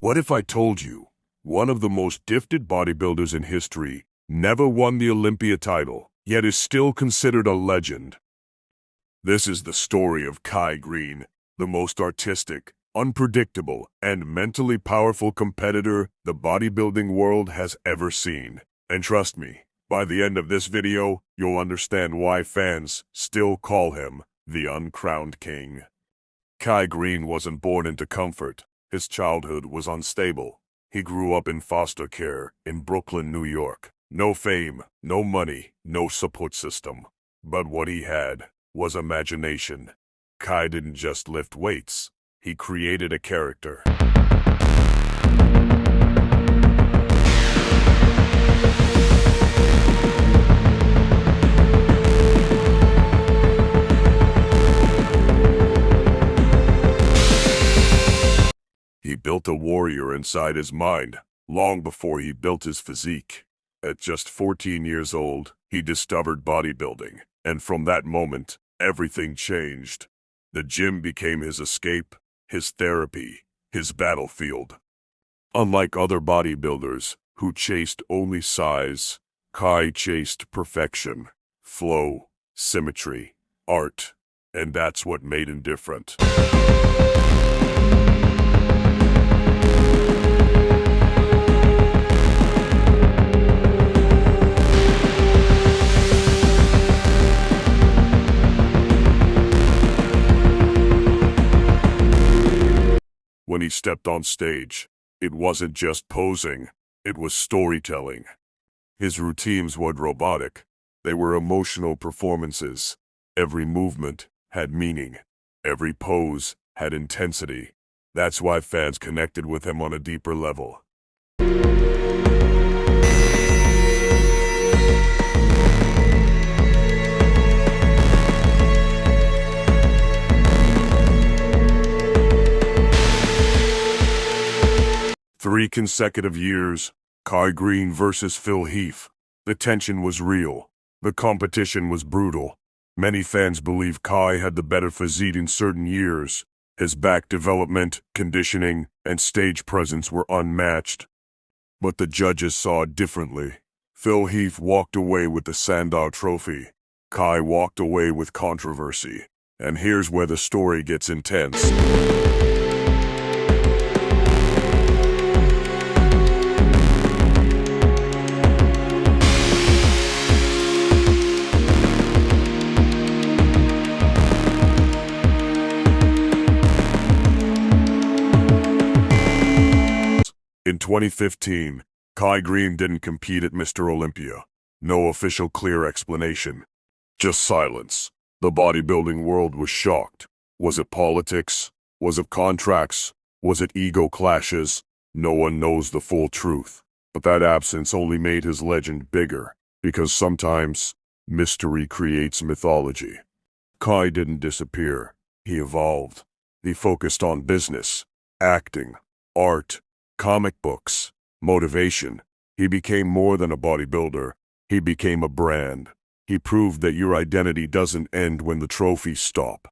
What if I told you one of the most gifted bodybuilders in history never won the Olympia title, yet is still considered a legend? This is the story of Greene, the most artistic, unpredictable, and mentally powerful competitor the bodybuilding world has ever seen. And trust me, by the end of this video, you'll understand why fans still call him the Uncrowned King. Greene wasn't born into comfort. His childhood was unstable. He grew up in foster care in Brooklyn, New York. No fame, no money, no support system. But what he had was imagination. Didn't just lift weights. He created a character. He built a warrior inside his mind, long before he built his physique. At just 14 years old, he discovered bodybuilding, and from that moment, everything changed. The gym became his escape, his therapy, his battlefield. Unlike other bodybuilders who chased only size, chased perfection, flow, symmetry, art, and that's what made him different. When he stepped on stage, it wasn't just posing, it was storytelling. His routines weren't robotic, they were emotional performances. Every movement had meaning, every pose had intensity. That's why fans connected with him on a deeper level. Three consecutive years, Greene versus Phil Heath. The tension was real. The competition was brutal. Many fans believe had the better physique in certain years. His back development, conditioning, and stage presence were unmatched. But the judges saw it differently. Phil Heath walked away with the Sandow Trophy. Walked away with controversy. And here's where the story gets intense. 2015, Greene didn't compete at Mr. Olympia. No official clear explanation. Just silence. The bodybuilding world was shocked. Was it politics? Was it contracts? Was it ego clashes? No one knows the full truth. But that absence only made his legend bigger, because sometimes mystery creates mythology. Didn't disappear. He evolved. He focused on business, acting, art, comic books, motivation. He became more than a bodybuilder. He became a brand. He proved that your identity doesn't end when the trophies stop.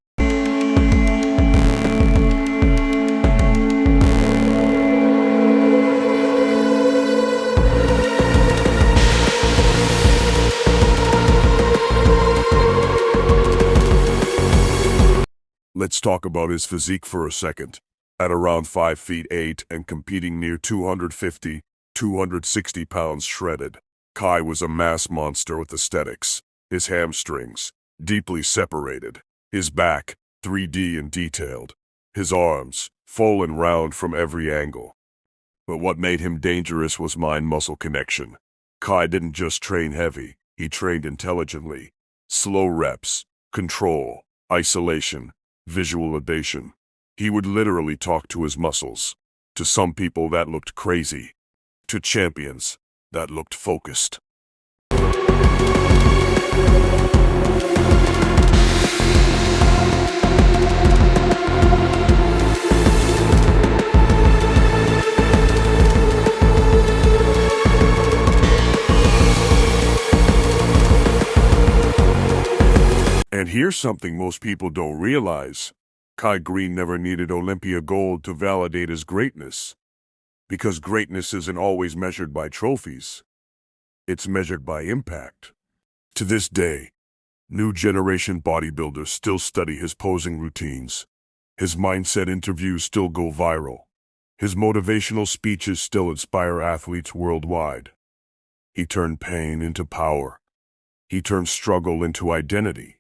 Let's talk about his physique for a second. At around 5'8" and competing near 250, 260 pounds shredded, was a mass monster with aesthetics. His hamstrings, deeply separated. His back, 3D and detailed. His arms, full and round from every angle. But what made him dangerous was mind-muscle connection. Didn't just train heavy, he trained intelligently. Slow reps, control, isolation, visualization. He would literally talk to his muscles. To some people that looked crazy. To champions, that looked focused. And here's something most people don't realize. Greene never needed Olympia gold to validate his greatness. Because greatness isn't always measured by trophies. It's measured by impact. To this day, new generation bodybuilders still study his posing routines. His mindset interviews still go viral. His motivational speeches still inspire athletes worldwide. He turned pain into power. He turned struggle into identity.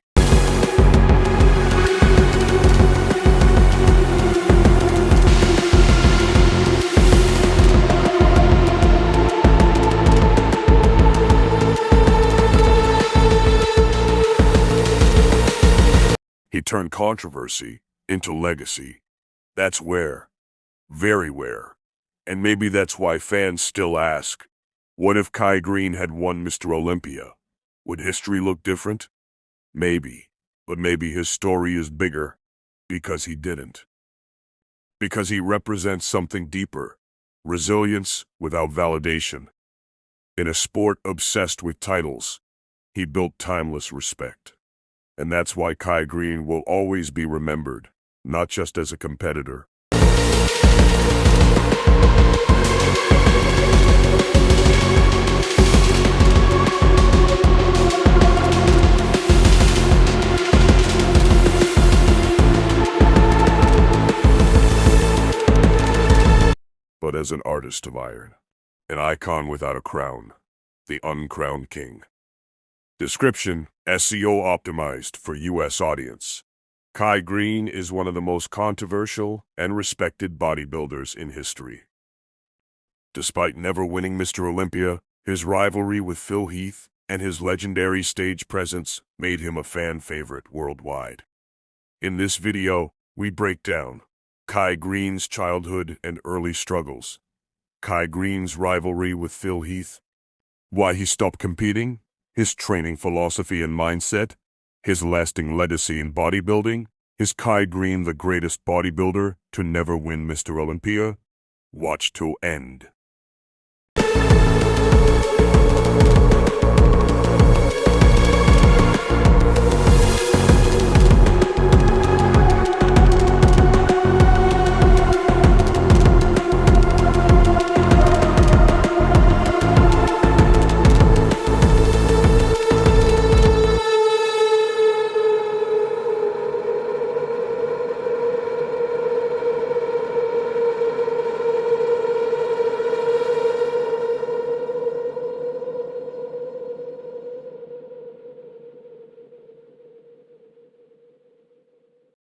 He turned controversy into legacy. That's rare. Very rare. And maybe that's why fans still ask, what if Greene had won Mr. Olympia? Would history look different? Maybe. But maybe his story is bigger because he didn't. Because he represents something deeper. Resilience without validation. In a sport obsessed with titles, he built timeless respect. And that's why Greene will always be remembered, not just as a competitor. But as an artist of iron, an icon without a crown, the uncrowned king. Description: SEO optimized for US audience. Greene is one of the most controversial and respected bodybuilders in history. Despite never winning Mr. Olympia, his rivalry with Phil Heath and his legendary stage presence made him a fan favorite worldwide. In this video, we break down Greene's childhood and early struggles, Greene's rivalry with Phil Heath, why he stopped competing, his training philosophy and mindset, his lasting legacy in bodybuilding. Is Greene the greatest bodybuilder to never win Mr. Olympia? Watch till end.